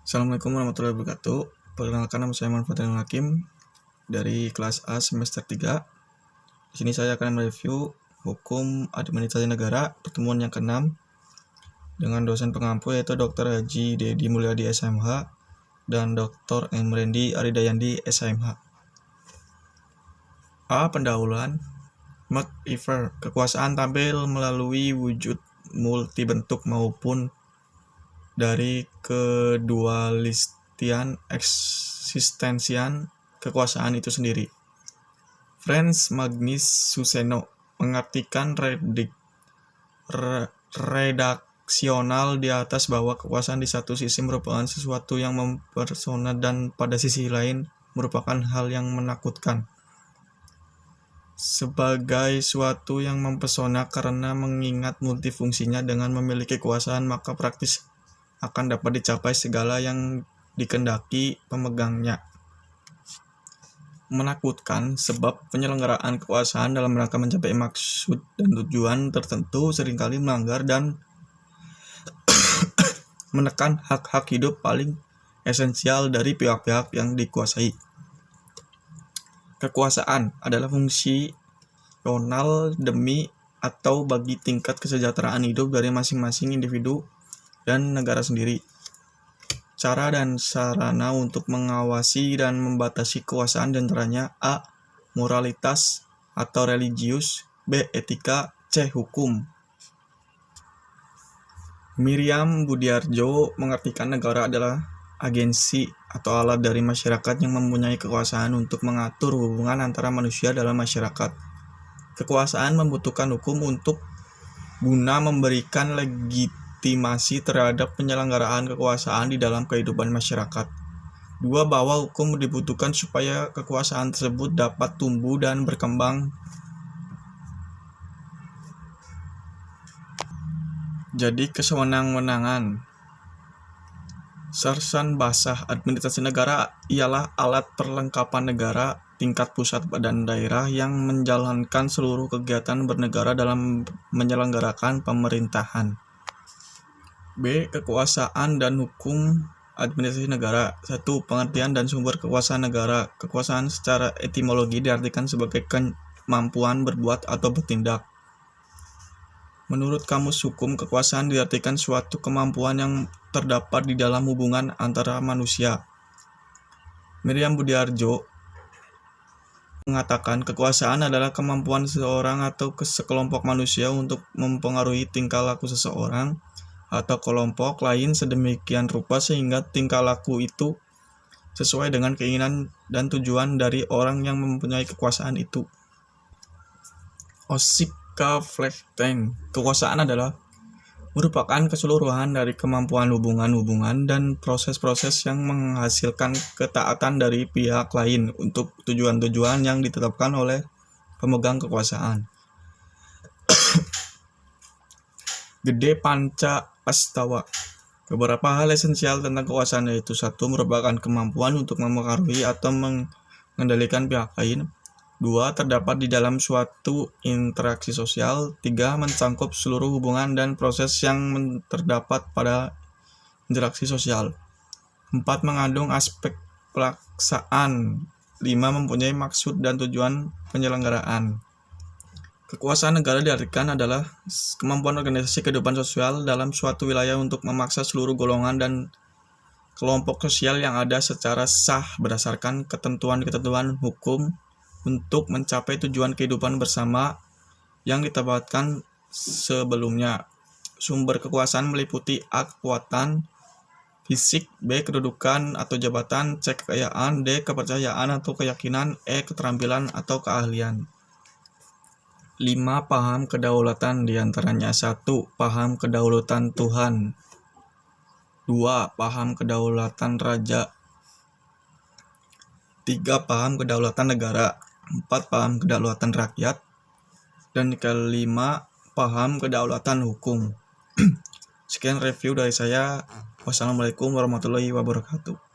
Assalamualaikum warahmatullahi wabarakatuh. Perkenalkan, nama saya Manfaatun Hakim dari kelas A semester 3. Di sini saya akan mereview hukum administrasi negara pertemuan yang ke-6 dengan dosen pengampu yaitu Dr. Haji Dedi Mulyadi SMH dan Dr. Emrendi Aridayandi SMH. A. Pendahuluan. MacIver, kekuasaan tampil melalui wujud multibentuk maupun dari kedualistian eksistensian kekuasaan itu sendiri. Franz Magnus Suseno mengartikan redaksional di atas bahwa kekuasaan di satu sisi merupakan sesuatu yang mempersona dan pada sisi lain merupakan hal yang menakutkan. Sebagai suatu yang mempesona karena mengingat multifungsinya dengan memiliki kekuasaan, maka praktis akan dapat dicapai segala yang dikendaki pemegangnya. Menakutkan sebab penyelenggaraan kekuasaan dalam rangka mencapai maksud dan tujuan tertentu seringkali melanggar dan menekan hak-hak hidup paling esensial dari pihak-pihak yang dikuasai. Kekuasaan adalah fungsional demi atau bagi tingkat kesejahteraan hidup dari masing-masing individu dan negara sendiri. Cara dan sarana untuk mengawasi dan membatasi kekuasaan diantaranya A. Moralitas atau religius, B. Etika, C. Hukum. Miriam Budiarjo mengartikan negara adalah agensi atau alat dari masyarakat yang mempunyai kekuasaan untuk mengatur hubungan antara manusia dalam masyarakat. Kekuasaan membutuhkan hukum untuk guna memberikan legitimasi terhadap penyelenggaraan kekuasaan di dalam kehidupan masyarakat. 2. Bahwa hukum dibutuhkan supaya kekuasaan tersebut dapat tumbuh dan berkembang. Jadi kesewenang-wenangan. Sersan basah administrasi negara ialah alat perlengkapan negara tingkat pusat dan daerah yang menjalankan seluruh kegiatan bernegara dalam menyelenggarakan pemerintahan. B. Kekuasaan dan hukum administrasi negara. 1. Pengertian dan sumber kekuasaan negara. Kekuasaan secara etimologi diartikan sebagai kemampuan berbuat atau bertindak. Menurut Kamus Hukum, kekuasaan diartikan suatu kemampuan yang terdapat di dalam hubungan antara manusia. Miriam Budiarjo mengatakan kekuasaan adalah kemampuan seseorang atau sekelompok manusia untuk mempengaruhi tingkah laku seseorang atau kelompok lain sedemikian rupa sehingga tingkah laku itu sesuai dengan keinginan dan tujuan dari orang yang mempunyai kekuasaan itu. Osip Flechten, kekuasaan adalah merupakan keseluruhan dari kemampuan hubungan-hubungan dan proses-proses yang menghasilkan ketaatan dari pihak lain untuk tujuan-tujuan yang ditetapkan oleh pemegang kekuasaan. Gede Panca Astawa. Beberapa hal esensial tentang kekuasaan yaitu 1. Merupakan kemampuan untuk mempengaruhi atau mengendalikan pihak lain. 2. Terdapat di dalam suatu interaksi sosial. 3. Mencangkup seluruh hubungan dan proses yang terdapat pada interaksi sosial. 4. Mengandung aspek pelaksaan. 5. Mempunyai maksud dan tujuan penyelenggaraan. Kekuasaan negara diartikan adalah kemampuan organisasi kehidupan sosial dalam suatu wilayah untuk memaksa seluruh golongan dan kelompok sosial yang ada secara sah berdasarkan ketentuan-ketentuan hukum untuk mencapai tujuan kehidupan bersama yang ditetapkan sebelumnya. Sumber kekuasaan meliputi A. Kekuatan fisik, B. Kedudukan atau jabatan, C. Kekayaan, D. Kepercayaan atau keyakinan, E. Keterampilan atau keahlian. 5. Paham kedaulatan diantaranya 1. Paham kedaulatan Tuhan. 2. Paham kedaulatan raja. 3. Paham kedaulatan negara. 4. Paham kedaulatan rakyat. Dan kelima, paham kedaulatan hukum. Sekian review dari saya. Wassalamualaikum warahmatullahi wabarakatuh.